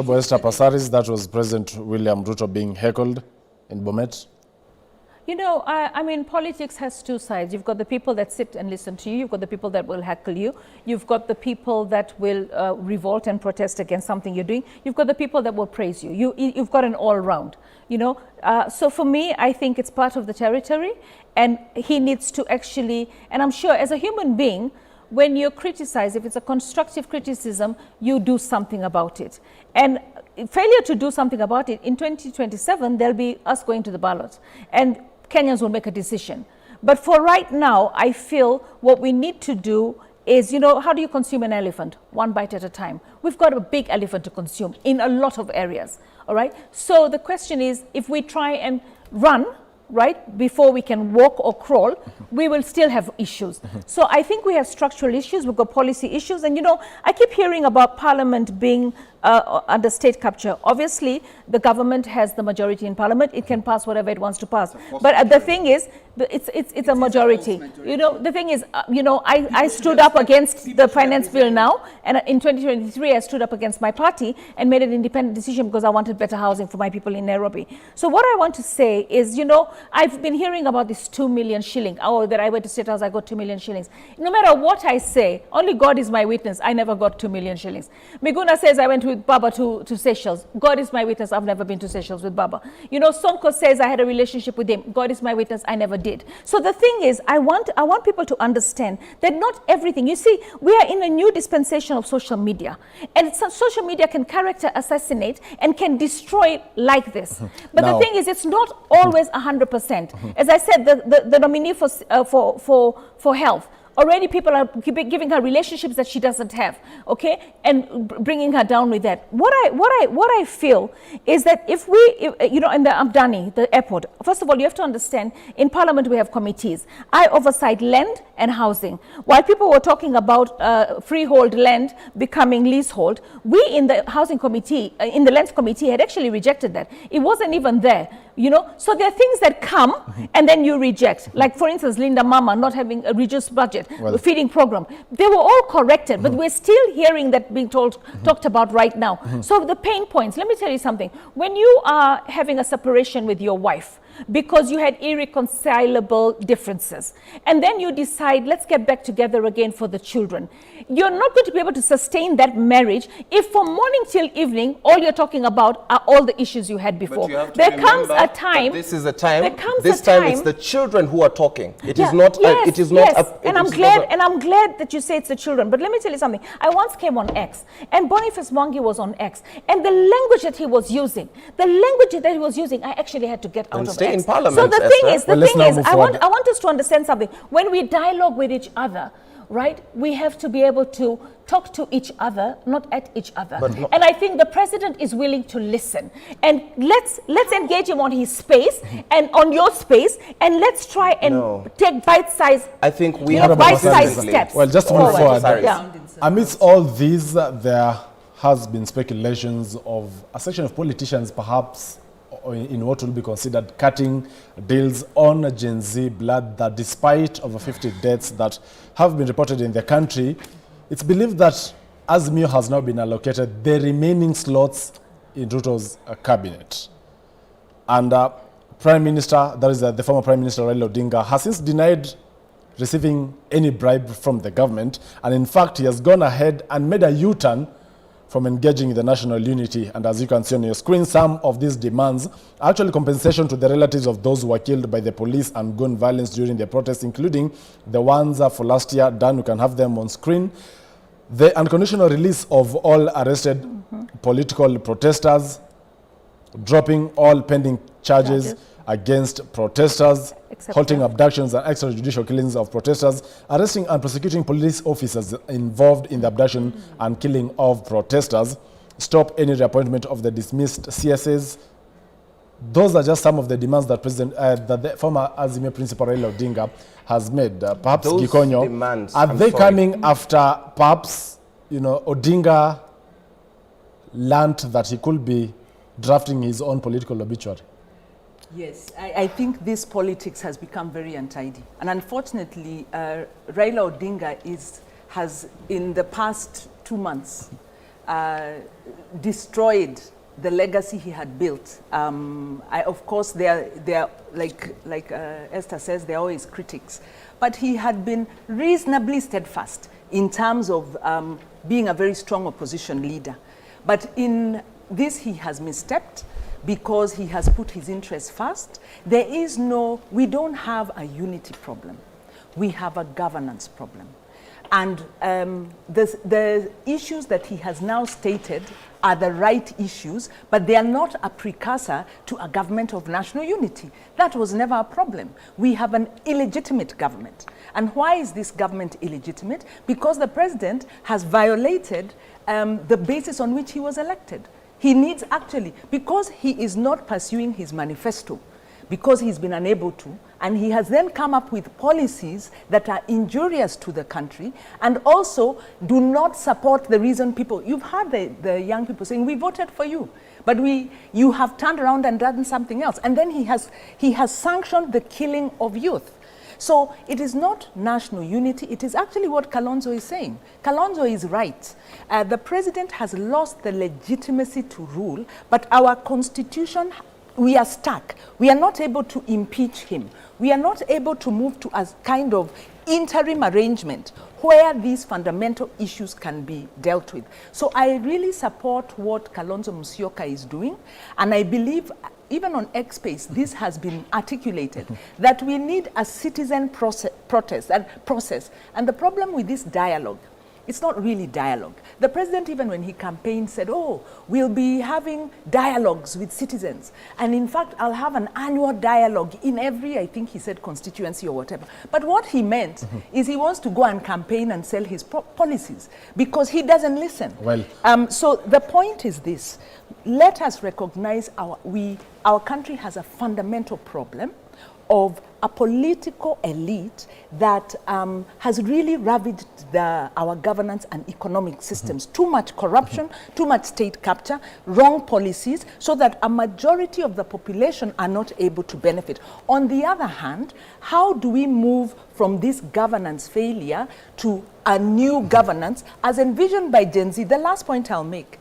Honorable Esther Passaris, that was President William Ruto being heckled in Bomet. You know, I mean, politics has two sides. You've got the people that sit and listen to you. You've got the people that will heckle you. You've got the people that will revolt and protest against something you're doing. You've got the people that will praise you. You've got an all-round, you know. So for me, I think it's part of the territory. And he needs to actually, and I'm sure as a human being, when you're criticized, if it's a constructive criticism, you do something about it. And failure to do something about it, in 2027, there'll be us going to the ballot. And Kenyans will make a decision. But for right now, I feel what we need to do is, you know, how do you consume an elephant? One bite at a time. We've got a big elephant to consume in a lot of areas, all right? So the question is, if we try and run, right, before we can walk or crawl, we will still have issues. So I think we have structural issues, we've got policy issues, and you know, I keep hearing about Parliament being under state capture. Obviously, the government has the majority in Parliament. It can pass whatever it wants to pass. But the thing is, it's a majority. You know, the thing is, you know, I stood up against the finance bill now, and in 2023, I stood up against my party and made an independent decision because I wanted better housing for my people in Nairobi. So what I want to say is, you know, I've been hearing about this 2 million shilling. Oh, that I went to State House, I got 2 million shillings. No matter what I say, only God is my witness, I never got 2 million shillings. Miguna says I went with Baba to Seychelles. God is my witness, I've never been to Seychelles with Baba. You know, Sonko says I had a relationship with him. God is my witness, I never did. So the thing is, I want people to understand that not everything, you see, we are in a new dispensation of social media. And social media can character assassinate and can destroy like this. But now, the thing is, it's not always 100%. As I said, the nominee for health, already people are giving her relationships that she doesn't have, okay, and bringing her down with that. What I feel is that if you know, in the Amdani, the airport, first of all, you have to understand, in Parliament we have committees. I oversight land and housing. While people were talking about freehold land becoming leasehold, we in the housing committee, in the lands committee, had actually rejected that. It wasn't even there. You know, so there are things that come and then you reject. Like, for instance, Linda Mama not having a reduced budget, feeding program. They were all corrected, but we're still hearing that being talked about right now. So the pain points, let me tell you something. When you are having a separation with your wife because you had irreconcilable differences, and then you decide, let's get back together again for the children, you're not going to be able to sustain that marriage if from morning till evening all you're talking about are all the issues you had before. There comes a time. This is a time. This time it's the children who are talking. It is not. Yes, it is not. And I'm glad that you say it's the children. But let me tell you something. I once came on X, and Boniface Mwangi was on X, and the language that he was using, I actually had to get out of X. In Parliament, so the thing is, I want us to understand something. When we dialogue with each other, right, we have to be able to talk to each other, not at each other. And I think the president is willing to listen. And let's engage him on his space and on your space, and let's try and take bite-sized. I think we have bite-sized steps. Well, just to move forward. Amidst all these, there has been speculations of a section of politicians perhaps in what will be considered cutting deals on Gen Z blood, that despite over 50 deaths that have been reported in the country, it's believed that Azimio has now been allocated the remaining slots in Ruto's cabinet. And Prime Minister, that is the former Prime Minister Raila Odinga, has since denied receiving any bribe from the government. And in fact, he has gone ahead and made a U-turn from engaging in the national unity. And as you can see on your screen, some of these demands are actually compensation to the relatives of those who were killed by the police and gun violence during the protests, including the ones for last year. Dan, you can have them on screen. The unconditional release of all arrested political protesters, dropping all pending charges against protesters, halting abductions and extrajudicial killings of protesters, arresting and prosecuting police officers involved in the abduction and killing of protesters, stop any reappointment of the dismissed CSAs. Those are just some of the demands that the former Azimio principal Raila Odinga has made. Perhaps those Gikonyo, demands, are they coming after perhaps, you know, Odinga learned that he could be drafting his own political obituary? Yes, I think this politics has become very untidy. And unfortunately, Raila Odinga has, in the past 2 months, destroyed the legacy he had built. Of course, they're like Esther says, they're always critics. But he had been reasonably steadfast in terms of being a very strong opposition leader. But in this, he has misstepped because he has put his interests first. We don't have a unity problem. We have a governance problem. And the issues that he has now stated are the right issues, but they are not a precursor to a government of national unity. That was never a problem. We have an illegitimate government. And why is this government illegitimate? Because the president has violated the basis on which he was elected. He needs actually, because he is not pursuing his manifesto, because he's been unable to, and he has then come up with policies that are injurious to the country and also do not support the reason people, you've heard the young people saying, we voted for you, but you have turned around and done something else. And then he has sanctioned the killing of youth. So it is not national unity, it is actually what Kalonzo is saying. Kalonzo is right. The president has lost the legitimacy to rule, but our constitution, we are stuck. We are not able to impeach him. We are not able to move to a kind of interim arrangement where these fundamental issues can be dealt with. So I really support what Kalonzo Musyoka is doing, and I believe even on X Space, this has been articulated, that we need a citizen process. And the problem with this dialogue, it's not really dialogue. The president, even when he campaigned, said, oh, we'll be having dialogues with citizens. And in fact, I'll have an annual dialogue in every, I think he said, constituency or whatever. But what he meant is he wants to go and campaign and sell his policies because he doesn't listen. Well, so the point is this. Let us recognize our country has a fundamental problem of a political elite that has really ravaged our governance and economic systems. Too much corruption, too much state capture, wrong policies, so that a majority of the population are not able to benefit. On the other hand, how do we move from this governance failure to a new governance as envisioned by Gen Z? The last point I'll make.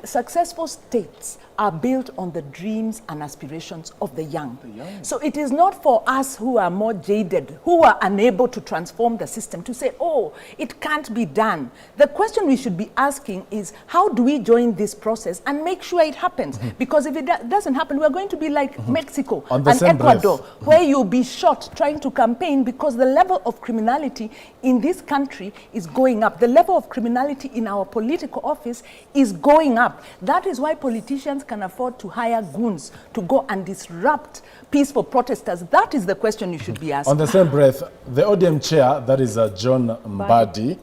Successful states are built on the dreams and aspirations of the young. So it is not for us who are more jaded, who are unable to transform the system, to say, oh, it can't be done. The question we should be asking is, how do we join this process and make sure it happens? Because if it doesn't happen, we're going to be like Mexico and Ecuador, where you'll be shot trying to campaign because the level of criminality in this country is going up. The level of criminality in our political office is going up. That is why politicians can afford to hire goons to go and disrupt peaceful protesters. That is the question you should be asking. On the same breath, the ODM chair, that is John Mbadi,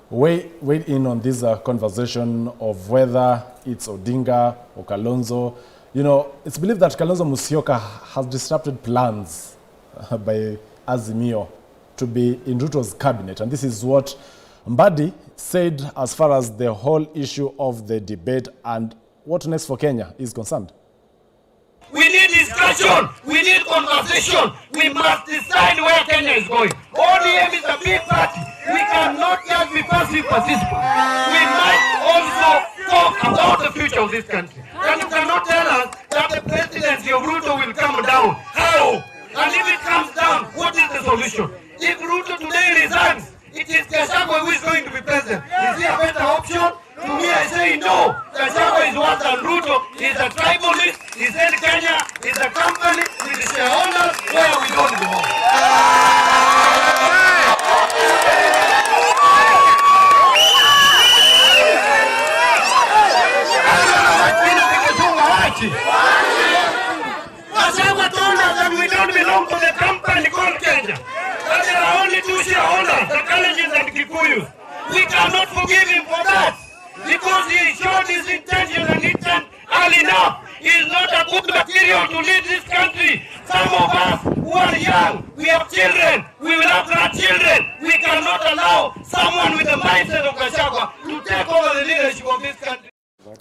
weighed in on this conversation of whether it's Odinga or Kalonzo. You know, it's believed that Kalonzo Musyoka has disrupted plans by Azimio to be in Ruto's cabinet. And this is what Mbadi said as far as the whole issue of the debate and what next for Kenya is concerned. We need discussion. We need conversation. We must decide where Kenya is going. ODM is a big party. We cannot just be passive participants. We must also talk about the future of this country. And you cannot tell us that the presidency of Ruto will come down. How? And if it comes down, what is the solution? If Ruto today resigns, it is Gachagua who is going to be president. Is he a better option? To me, I say no. Gachagua is worse than Ruto. He's a tribalist. He said Kenya is a company with the shareholders where we don't belong. Gachagua told us that we don't belong to the company called Kenya. That there are only two shareholders, the Kalenjins and Kikuyus. We cannot forgive him for that. Because he showed his intention and intent early enough. He is not a good material to lead this country. Some of us who are young, we have children, we will have grandchildren. We cannot allow someone with the mindset of Gachagua to take over the leadership of this country.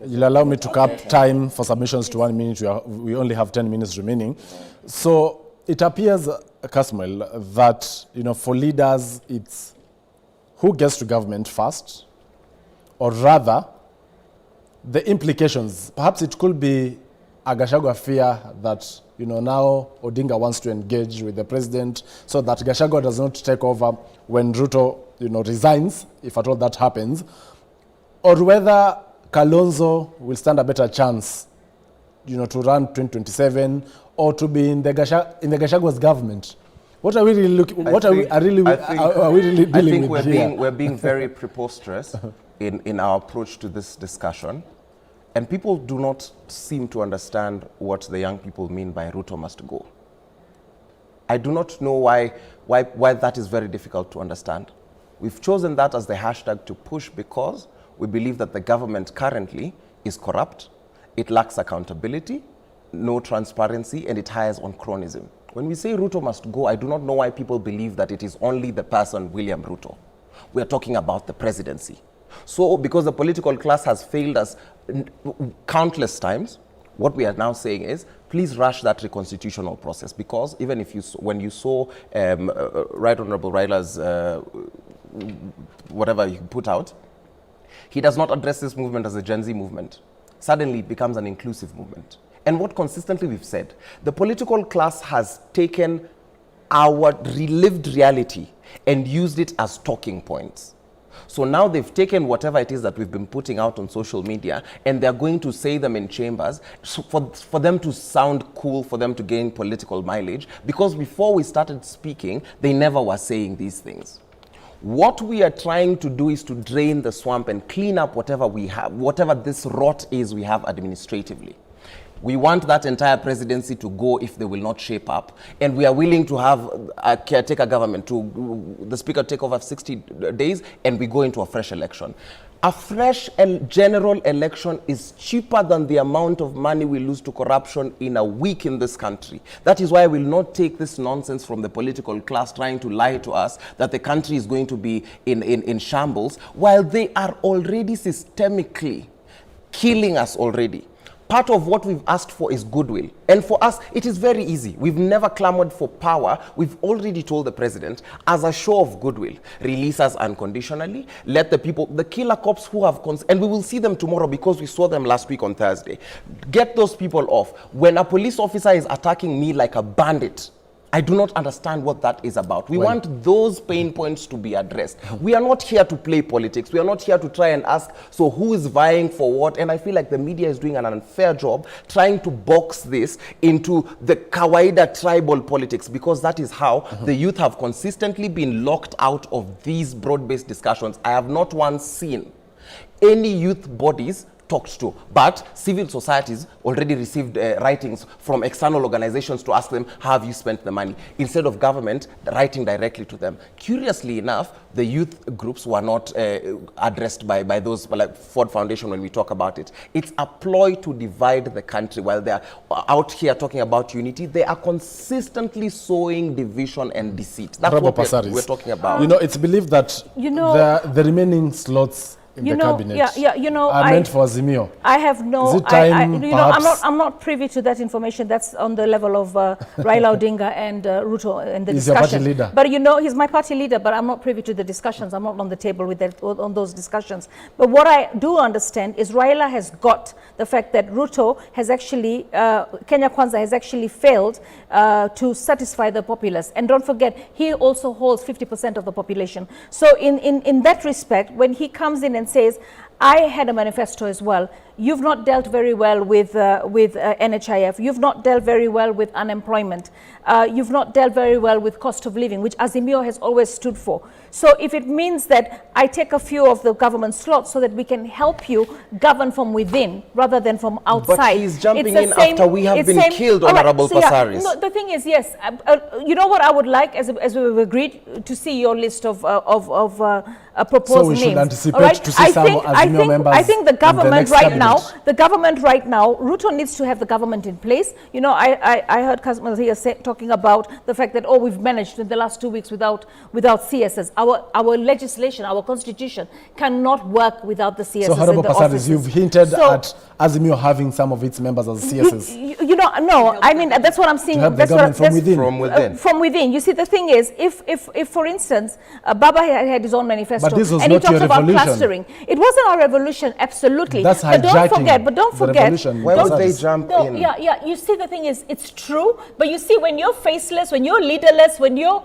You'll allow me to cap time for submissions to 1 minute. We only have 10 minutes remaining. So it appears, Kasmuel, that for leaders, it's who gets to government first, or rather, the implications, perhaps it could be a Gachagua fear that, you know, now Odinga wants to engage with the president so that Gachagua does not take over when Ruto, you know, resigns, if at all that happens, or whether Kalonzo will stand a better chance, you know, to run 2027 or to be in the Gachagua's government. What are we really looking? What are we really dealing with here? We're being very preposterous in our approach to this discussion, and people do not seem to understand what the young people mean by Ruto must go. I do not know why that is very difficult to understand. We've chosen that as the hashtag to push because we believe that the government currently is corrupt, it lacks accountability, no transparency, and it hires on cronyism. When we say Ruto must go, I do not know why people believe that it is only the person William Ruto. We are talking about the presidency. So because the political class has failed us countless times, what we are now saying is, please rush that reconstitutional process, because even if you, when you saw Right Honorable Raila's whatever he put out, he does not address this movement as a Gen Z movement. Suddenly it becomes an inclusive movement. And what consistently we've said, the political class has taken our relived reality and used it as talking points. So now they've taken whatever it is that we've been putting out on social media, and they're going to say them in chambers for them to sound cool, for them to gain political mileage, because before we started speaking, they never were saying these things. What we are trying to do is to drain the swamp and clean up whatever we have, whatever this rot is we have administratively. We want that entire presidency to go if they will not shape up. And we are willing to have a caretaker government, to the speaker take over 60 days, and we go into a fresh election. A fresh and general election is cheaper than the amount of money we lose to corruption in a week in this country. That is why I will not take this nonsense from the political class trying to lie to us that the country is going to be in shambles, while they are already systemically killing us already. Part of what we've asked for is goodwill. And for us, it is very easy. We've never clamored for power. We've already told the president, as a show of goodwill, release us unconditionally, let the people, the killer cops who have, and we will see them tomorrow because we saw them last week on Thursday. Get those people off. When a police officer is attacking me like a bandit, I do not understand what that is about. We want those pain points to be addressed. We are not here to play politics. We are not here to try and ask, so who is vying for what? And I feel like the media is doing an unfair job trying to box this into the kawaida tribal politics, because that is how the youth have consistently been locked out of these broad-based discussions. I have not once seen any youth bodies talked to, but civil societies already received writings from external organizations to ask them, how have you spent the money, instead of government writing directly to them. Curiously enough, the youth groups were not addressed by those, like Ford Foundation when we talk about it. It's a ploy to divide the country. While they're out here talking about unity, they are consistently sowing division and deceit. That's what we're talking about. You know, it's believed that the remaining slots in the cabinet are meant for Azimio. I have no, is it time, I'm not privy to that information. That's on the level of Raila Odinga and Ruto and the discussion. He's your party leader. But you know, he's my party leader, but I'm not privy to the discussions. I'm not on the table with that, on those discussions. But what I do understand is Raila has got the fact that Ruto has actually, Kenya Kwanza has actually failed to satisfy the populace. And don't forget, he also holds 50% of the population. So in that respect, when he comes in and says, I had a manifesto as well. You've not dealt very well with NHIF. You've not dealt very well with unemployment. You've not dealt very well with cost of living, which Azimio has always stood for. So if it means that I take a few of the government slots so that we can help you govern from within rather than from outside. But he's jumping in after we have been killed, Honorable Passaris. No, the thing is, yes. You know what I would like, as we've agreed, to see your list of proposed names. So we should anticipate to see some Azimio members. I think the government right now, Ruto needs to have the government in place. You know, I heard customers here talking about the fact that, oh, we've managed in the last 2 weeks without CSS. Our legislation, our constitution cannot work without the CSS. So, Honorable Passaris, you've hinted at Azimio having some of its members as CSS. You know, no, I mean, that's what I'm seeing. That's what from within. From within. You see, the thing is, if for instance, Baba had his own manifesto, but this was and he talked about clustering. It wasn't our revolution, absolutely. That's but hijacking don't the forget. revolution. Why would they That's- jump No, in? yeah. You see, the thing is, it's true. But you see, when you're faceless, when you're leaderless, when you're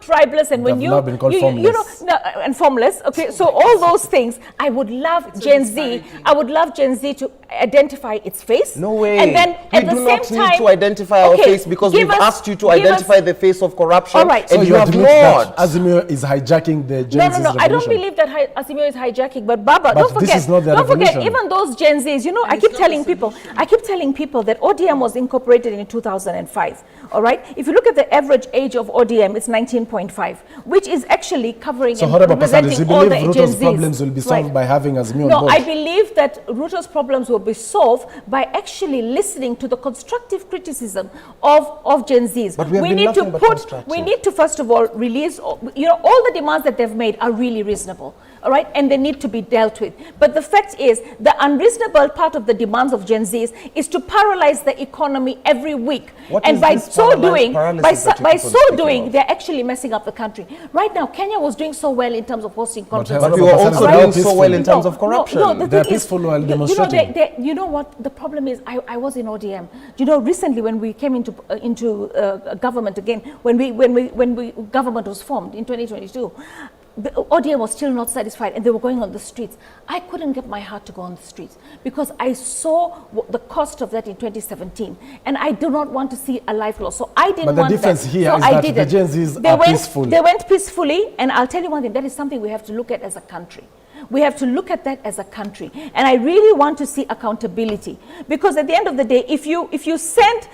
tribeless, and when They've you now been called you know, formless. and formless. Okay, so all those things, I would love Gen Z. I would love Gen Z to identify its face. No way. And then we at the do same not time, need to identify our okay, face because give we've us- asked you to give us- identify the face of corruption. All right. And So you have admit that not. Azimio is hijacking the Gen Z's No. I don't revolution. believe that Azimio is hijacking. But Baba, But don't forget. this is not the don't forget, revolution. even those Gen Zs. You know, I keep telling people that ODM was incorporated in 2005. All right. If you look at the average age of ODM, it's 19.5, which is actually covering So and Honorable Pasadis, you representing all believe the Gen Ruto's Zs. problems will be solved Right. by having Azimio on No, board? I believe that Ruto's problems will be solved by actually listening to the constructive criticism of Gen Zs. But we have been nothing but constructive. We need to first of all release, all the demands that they've made are really reasonable, all right, and they need to be dealt with. But the fact is, the unreasonable part of the demands of Gen Zs is to paralyze the economy every week, What and is by this so doing, paralysis that you by keep on so speaking doing, of? they're actually messing up the country. Right now, Kenya was doing so well in terms of hosting conferences. But we were also Honorable doing Pasadis, so well in peaceful. terms of corruption. No, the They're thing is, peaceful while you know, demonstrating. you know what the problem is? I was in ODM. You know, recently when we came into government again, when government was formed in 2022. The ODM was still not satisfied, and they were going on the streets. I couldn't get my heart to go on the streets because I saw the cost of that in 2017, and I do not want to see a life loss. So I didn't But the want difference that. here So is I that the didn't. Gen Zs They are went, peaceful. They went peacefully, and I'll tell you one thing, that is something we have to look at as a country. We have to look at that as a country. And I really want to see accountability. Because at the end of the day, if you send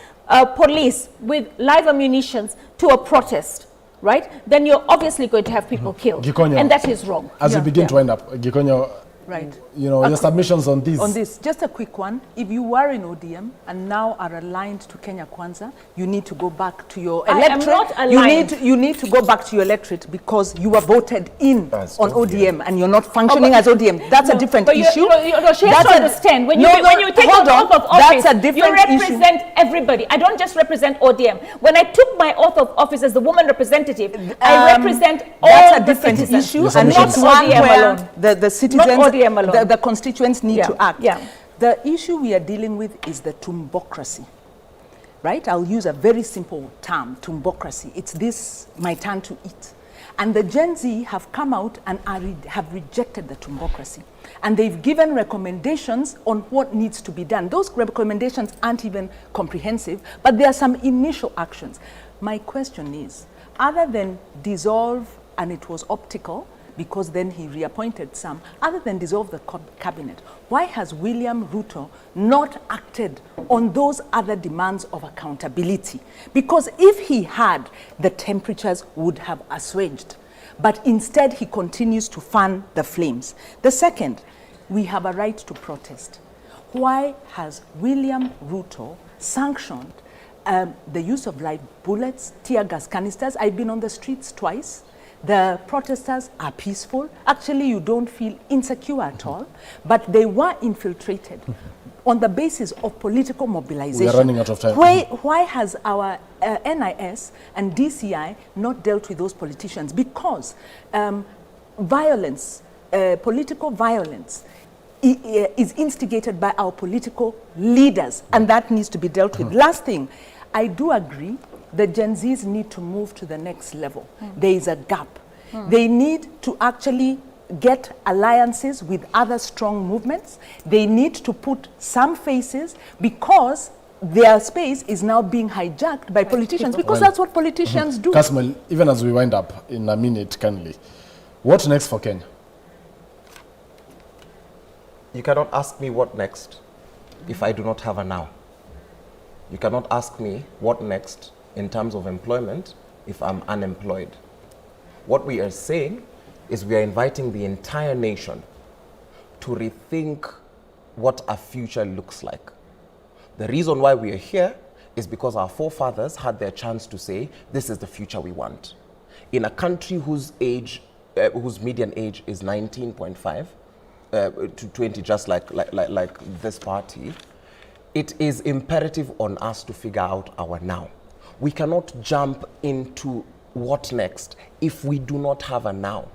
police with live ammunition to a protest, right, then you're obviously going to have people killed. Gikonyo, and that is wrong. As Yeah, we begin yeah. to wind up, Gikonyo, Right. your submissions on this. On this, just a quick one. If you were in ODM and now are aligned to Kenya Kwanza, you need to go back to your I am electorate. not aligned. You need to go back to your electorate because you were voted in As on ODM. ODM and you're not functioning as ODM. That's a different but issue. She has to understand. When you take hold an on. oath of office, That's a different you represent everybody. I don't just represent ODM. When I took my oath of office as the woman representative, I represent all that's a the different citizens. issue, Yes, and not it's one ODM where alone. the citizens, ODM alone. the constituents need Yeah, to act. yeah. The issue we are dealing with is the tumbocracy, right? I'll use a very simple term, tumbocracy. It's this, my turn to eat. And the Gen Z have come out and have rejected the tumbocracy. And they've given recommendations on what needs to be done. Those recommendations aren't even comprehensive, but there are some initial actions. My question is, other than dissolve, and it was optical, because then he reappointed some, other than dissolve the cabinet, why has William Ruto not acted on those other demands of accountability? Because if he had, the temperatures would have assuaged. But instead, he continues to fan the flames. The second, we have a right to protest. Why has William Ruto sanctioned the use of live bullets, tear gas canisters? I've been on the streets twice. The protesters are peaceful. Actually, you don't feel insecure at all, but they were infiltrated on the basis of political mobilization. We are running out of time. Why has our NIS and DCI not dealt with those politicians? Because violence, political violence, is instigated by our political leaders, and that needs to be dealt with. Last thing, I do agree the Gen Zs need to move to the next level. There is a gap. They need to actually get alliances with other strong movements. They need to put some faces because their space is now being hijacked by politicians, because that's what politicians do. Kasmal, even as we wind up in a minute, kindly, what next for Kenya? You cannot ask me what next if I do not have a now. You cannot ask me what next in terms of employment if I'm unemployed. What we are saying is we are inviting the entire nation to rethink what a future looks like. The reason why we are here is because our forefathers had their chance to say, this is the future we want. In a country whose median age is 19.5 to 20, just like this party, it is imperative on us to figure out our now. We cannot jump into what next if we do not have a now.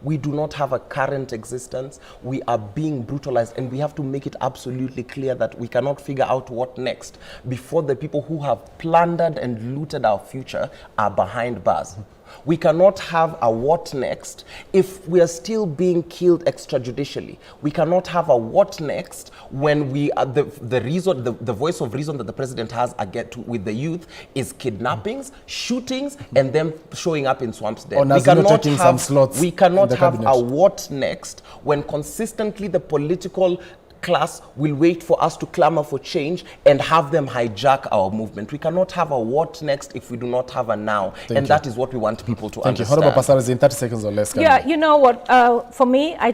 We do not have a current existence. We are being brutalized, and we have to make it absolutely clear that we cannot figure out what next before the people who have plundered and looted our future are behind bars. We cannot have a what next if we are still being killed extrajudicially. We cannot have a what next when we are the voice of reason that the president has with the youth is kidnappings, shootings, and them showing up in swamps there. We cannot have a what next when consistently the political class will wait for us to clamor for change and have them hijack our movement. We cannot have a what next if we do not have a now. That is what we want people to understand. Thank you. Honorable Passaris, in 30 seconds or less. Yeah, you know what, for me, I